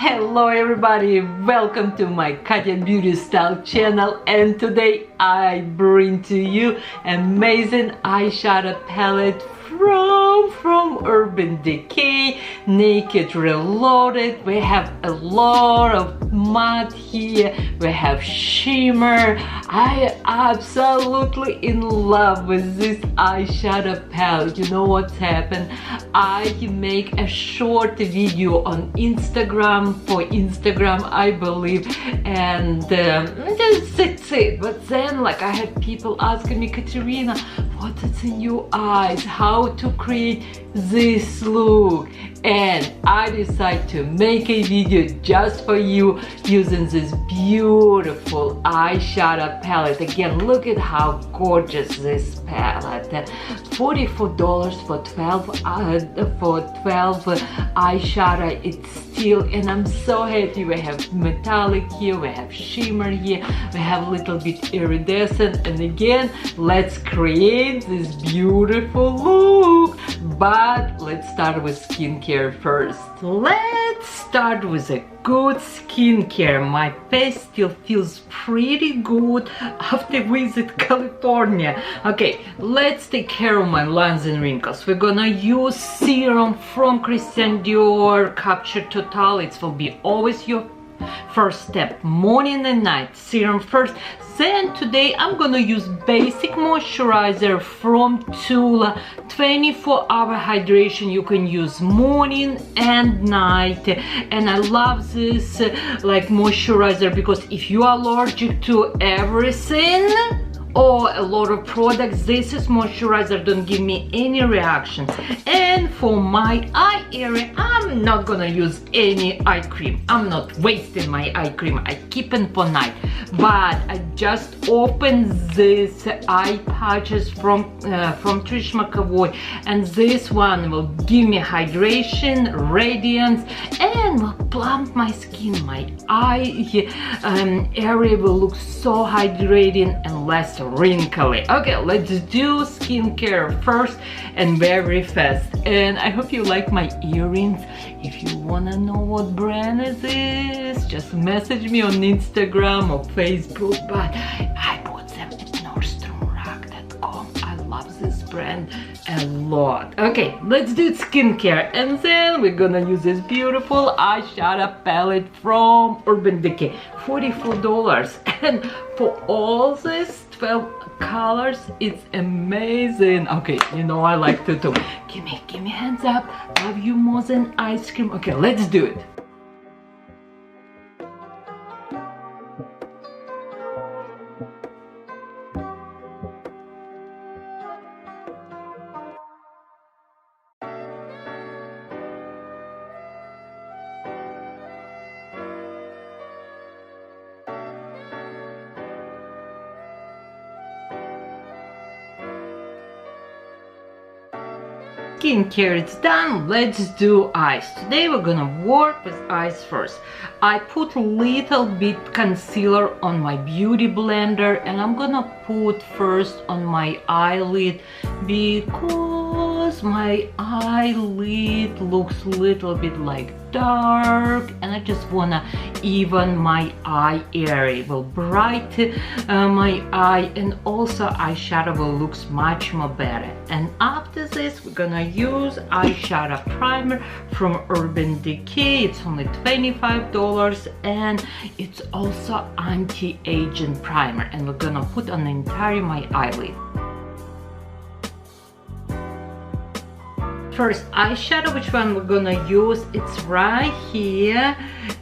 Hello everybody, welcome to my Katya beauty style channel, and today I bring to you amazing eyeshadow palette from Urban Decay, Naked Reloaded. We have a lot of matte here, we have shimmer. I absolutely in love with this eyeshadow palette. You know what's happened? I make a short video on Instagram, for Instagram I believe, and that's it. But then like I had people asking me, Katerina, what is in your eyes, how to create this look, and I decided to make a video just for you using this beautiful eyeshadow palette. Again, look at how gorgeous this palette. $44 for 12 eyeshadow. It's still, and I'm so happy. We have metallic here, we have shimmer here, we have a little bit iridescent, and again, let's create this beautiful look. But let's start with skincare first. Let's start with a good skincare. My face still feels pretty good after visit California. Okay, let's take care of my lines and wrinkles. We're gonna use serum from Christian Dior Capture Totale. It will be always your first step, morning and night. Serum first. Then today I'm gonna use basic moisturizer from TULA, 24-hour hydration. You can use morning and night, and I love this like moisturizer because if you are allergic to everything or a lot of products, this is moisturizer don't give me any reaction. And for my eye area, I'm not gonna use any eye cream. I'm not wasting my eye cream, I keep it for night. But I just opened this eye patches from TRISH MCEVOY, and this one will give me hydration, radiance, and will plump my skin. My eye area will look so hydrating and less wrinkly. Okay, let's do skincare first and very fast. And I hope you like my earrings. If you wanna know what brand is this, just message me on Instagram or Facebook. But I bought them at nordstromrack.com. I love this brand a lot. Okay, let's do skincare, and then we're gonna use this beautiful eyeshadow palette from Urban Decay. $44, and for all this 12 colors, it's amazing. Okay, you know I like to do. Give me hands up. Love you more than ice cream. Okay, let's do it. Skincare is done. Let's do eyes. Today we're gonna work with eyes first. I put a little bit concealer on my beauty blender, and I'm gonna put first on my eyelid because my eyelid looks a little bit like dark, and I just wanna even my eye area, will brighten my eye, and also eyeshadow will looks much more better. And after this we're gonna use eyeshadow primer from Urban Decay. It's only $25, and it's also anti-aging primer, and we're gonna put on the entire my eyelid. First eyeshadow, which one we're gonna use, it's right here,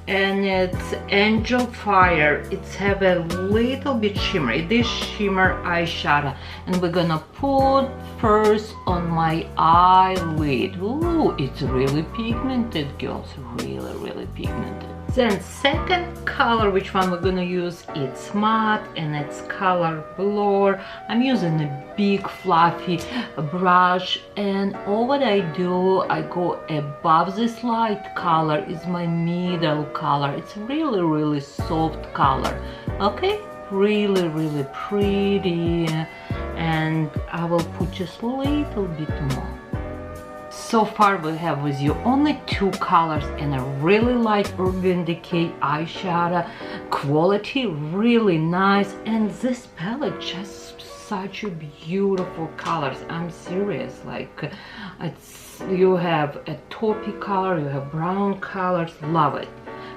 and it's Angel Fire. It's have a little bit shimmer. It is shimmer eyeshadow, and we're gonna put first on my eyelid. Ooh, it's really pigmented, girls, really pigmented. Then second color, which one we're gonna use, it's matte, and it's color blur. I'm using a big fluffy brush, and all what I do, I go above this light color is my middle color. It's really soft color. Okay, really pretty, and I will put just a little bit more. So far we have with you only 2 colors, and I really like Urban Decay eyeshadow. Quality really nice, and this palette just such a beautiful colors. I'm serious, like you have a taupey color, you have brown colors, love it.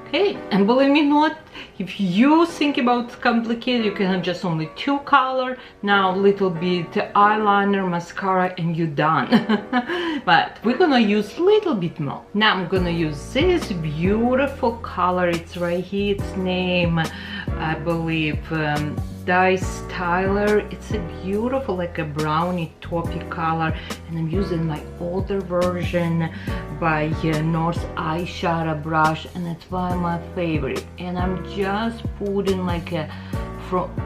Okay, and believe me not, if you think about complicated, you can have just only 2 color, now little bit eyeliner, mascara, and you're done. But we're gonna use little bit more. Now I'm gonna use this beautiful color. It's right here, its name, I believe, Totale. It's a beautiful, like a brownie taupey color, and I'm using my older version by North eyeshadow brush, and it's one of my favorite. And I'm just putting like a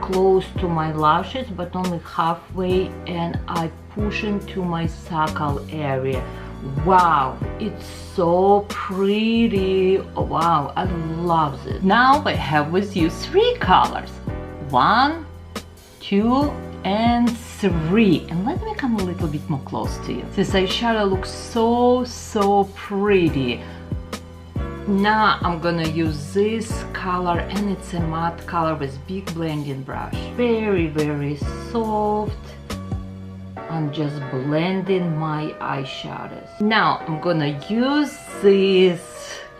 close to my lashes, but only halfway, and I push into my suckle area. Wow, it's so pretty. Oh, wow, I love it. Now I have with you 3 colors. 1, 2, and 3. And let me come a little bit more close to you. This eyeshadow looks so pretty. Now I'm gonna use this color, and it's a matte color with big blending brush. Very soft. I'm just blending my eyeshadows. Now I'm gonna use this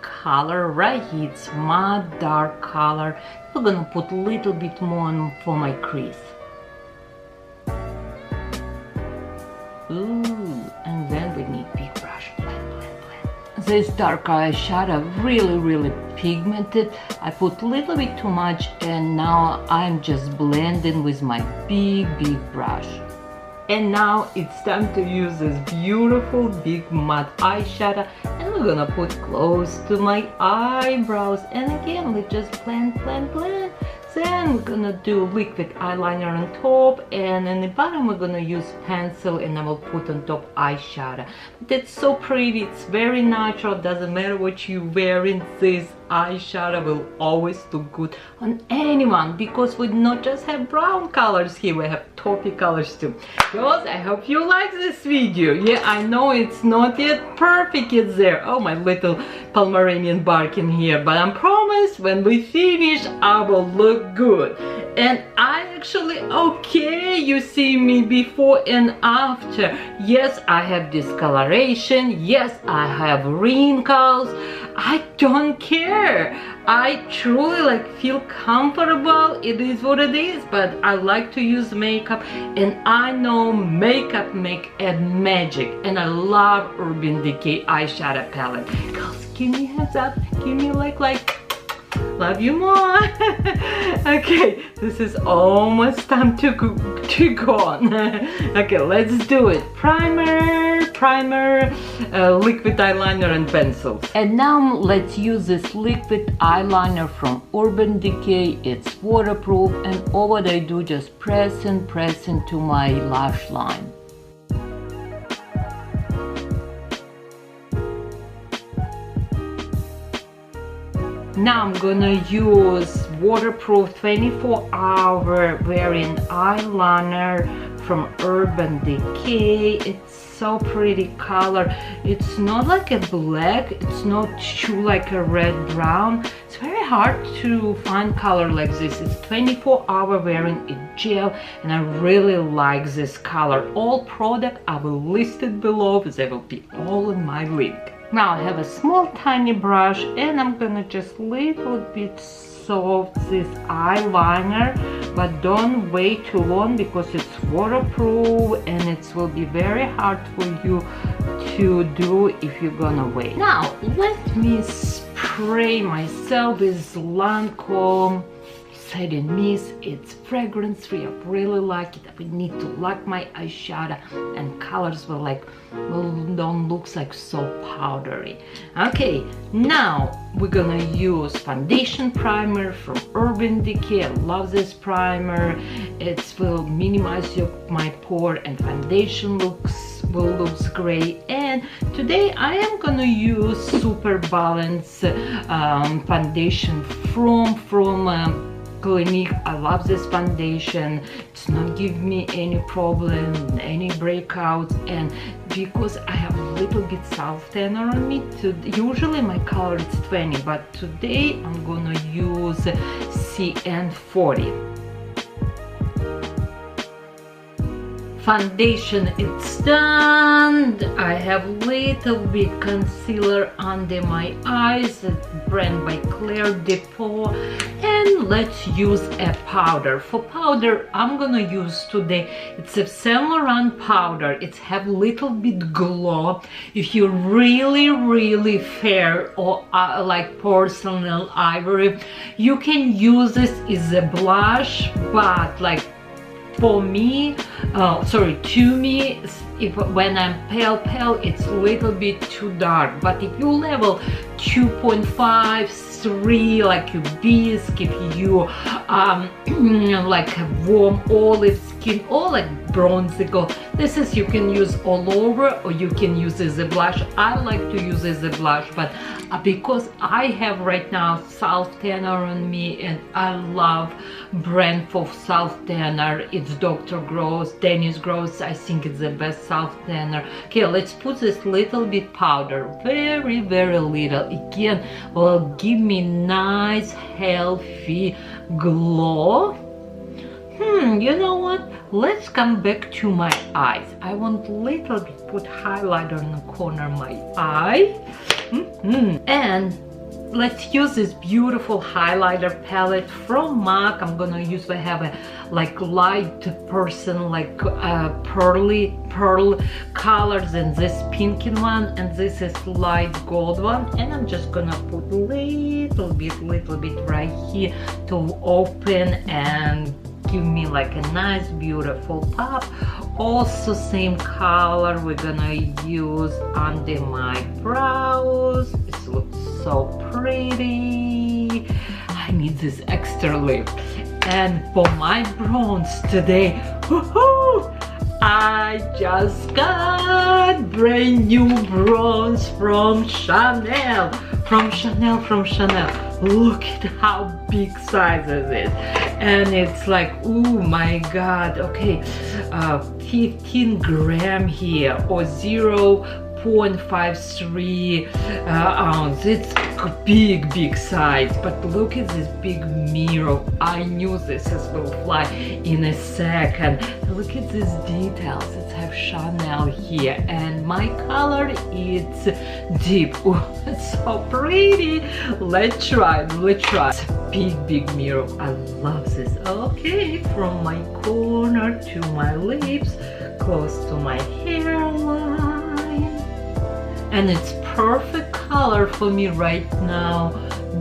color right here. It's matte dark color. I'm gonna put a little bit more on for my crease. Ooh, and then we need big brush. Blend. This dark eyeshadow really pigmented. I put a little bit too much, and now I'm just blending with my big brush. And now it's time to use this beautiful big matte eyeshadow, and we're gonna put close to my eyebrows. And again, we just blend. Then we're gonna do liquid eyeliner on top, and in the bottom we're gonna use pencil, and I will put on top eyeshadow. That's so pretty, it's very natural, doesn't matter what you're wearing, this eyeshadow will always look good on anyone, because we not just have brown colors here, we have taupey colors too. Girls, I hope you like this video. Yeah, I know it's not yet perfect, it's there. Oh, my little Pomeranian barking here, but I promise when we finish I will look good. And I actually, okay, you see me before and after. Yes, I have discoloration, yes, I have wrinkles. I don't care. I truly like feel comfortable. It is what it is, but I like to use makeup, and I know makeup make a magic, and I love Urban Decay eyeshadow palette. Girls, give me a heads up, give me a like. Love you more. Okay, this is almost time to go on. Okay, let's do it. Primer, liquid eyeliner and pencils. And now let's use this liquid eyeliner from Urban Decay. It's waterproof, and all what I do, just press into my lash line. Now I'm gonna use waterproof 24-hour wearing eyeliner from Urban Decay. It's so pretty color. It's not like a black, it's not too like a red brown. It's very hard to find color like this. It's 24-hour wearing a gel, and I really like this color. All product I will list it below, they will be all in my link. Now I have a small tiny brush, and I'm gonna just little bit soft this eyeliner, but don't wait too long because it's waterproof and it will be very hard for you to do if you're gonna wait. Now let me spray myself with Lancome setting mist. It's fragrance free. I really like it. I need to lock my eyeshadow, and colors will don't look like so powdery. Okay, now we're gonna use foundation primer from Urban Decay. I love this primer. It will minimize my pore, and foundation looks great. And today I am gonna use Superbalanced foundation from Clinique. I love this foundation. It's not give me any problem, any breakouts, and because I have a little bit self tanner on me. Usually my color is 20, but today I'm gonna use CN40. Foundation, it's done. I have little bit concealer under my eyes, brand by Claire Depot, and let's use a powder. For powder, I'm gonna use today, it's a Saint Laurent powder. It's have little bit glow. If you're really fair or like porcelain ivory, you can use this as a blush, but like for me, to me, when I'm pale, it's a little bit too dark. But if you level 2.5, 3, like you bisque, if you like a warm olive skin or like bronzy gold, this is, you can use all over, or you can use as a blush. I like to use as a blush, but because I have right now self tanner on me, and I love brand for self tanner. It's Dr. Gross, Dennis Gross. I think it's the best self tanner. Okay, let's put this little bit powder, very little. Again, will give me nice healthy glow. You know what? Let's come back to my eyes. I want little bit put highlighter in the corner of my eye. And let's use this beautiful highlighter palette from MAC. I'm gonna use, I have a like light person, like pearl colors, and this pinky one, and this is light gold one, and I'm just gonna put little bit right here to open and give me like a nice beautiful pop. Also same color we're gonna use under my brows. It looks so pretty. I need this extra lip. And for my bronze today, I just got brand new bronze from Chanel. Look at how big size it is, and it's like, oh my god. Okay, 15 gram here, or 0.53 ounce. It's big size, but look at this big mirror. I knew this will fly in a second. Look at these details. It has Chanel here, and my color is deep. Oh, it's so pretty. Let's try. It's a big mirror. I love this. Okay, from my corner to my lips, close to my hairline, and it's perfect color for me right now,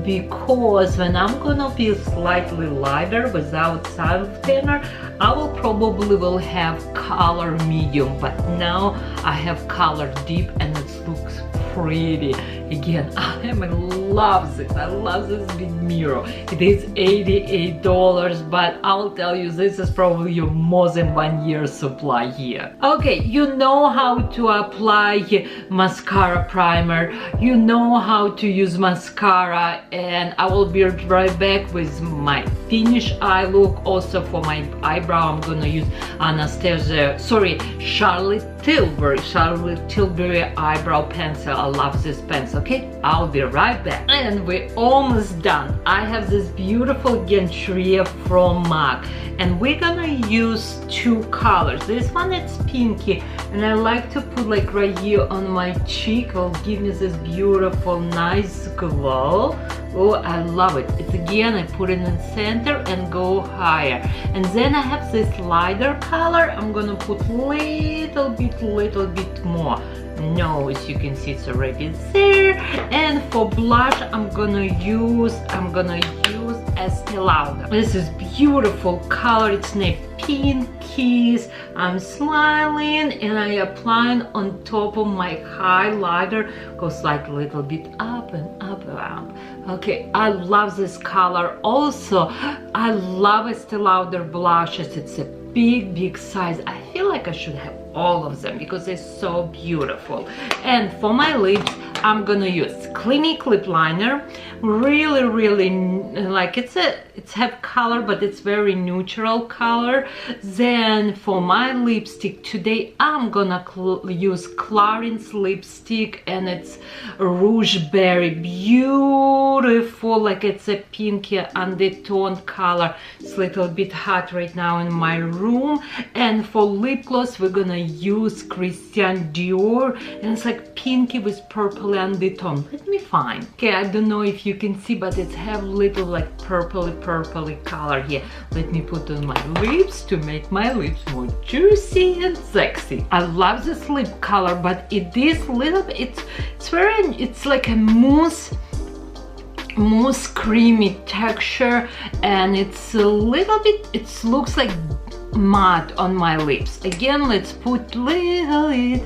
because when I'm gonna be slightly lighter without self tanner, I will probably have color medium, but now I have color deep, and it looks pretty. Again, I love this. I love this big mirror. It is $88, but I'll tell you, this is probably your more than 1 year supply here. Okay, you know how to apply mascara primer, you know how to use mascara, and I will be right back with my finished eye look. Also for my eyebrow, I'm gonna use Charlotte Tilbury eyebrow pencil. I love this pencil. Okay, I'll be right back. And we're almost done. I have this beautiful again trio from MAC, and we're gonna use two colors. This one is pinky, and I like to put like right here on my cheek. Will give me this beautiful nice glow. Oh, I love it. It's again, I put it in the center and go higher. And then I have this lighter color. I'm gonna put little bit more. Nose, you can see it's already there. And for blush, I'm gonna use Estee Lauder. This is beautiful color. It's named Pink Kiss. I'm smiling, and I applying on top of my highlighter. Goes like a little bit up and up and up. Okay, I love this color. Also, I love Estee Lauder blushes. It's a big size. I feel like I should have all of them because they're so beautiful. And for my lips, I'm gonna use Clinique lip liner. really like it's have color, but it's very neutral color. Then for my lipstick today, I'm gonna use Clarins lipstick, and it's Rouge Berry. Beautiful, like it's a pinky undertone color. It's a little bit hot right now in my room. And for lip gloss, we're gonna use Christian Dior, and it's like pinky with purple undertone. Let me find. Okay, I don't know if you can see, but it's have little like purpley color here. Let me put on my lips to make my lips more juicy and sexy. I love this lip color, but it is little bit, it's like a mousse creamy texture, and it's a little bit, it looks like matte on my lips. Again, let's put little it.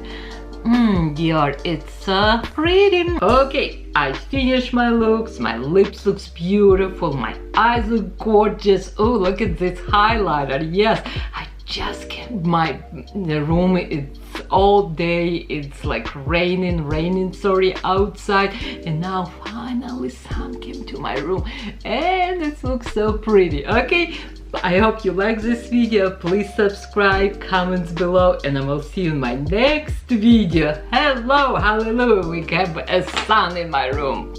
Dior, it's pretty. Okay, I finished my looks. My lips looks beautiful. My eyes look gorgeous. Oh, look at this highlighter. Yes, I just can't. The room, it's all day. It's like raining, sorry, outside. And now finally sun came to my room, and it looks so pretty. Okay, I hope you like this video. Please subscribe, comments below, and I will see you in my next video. Hello, hallelujah, we have a sun in my room.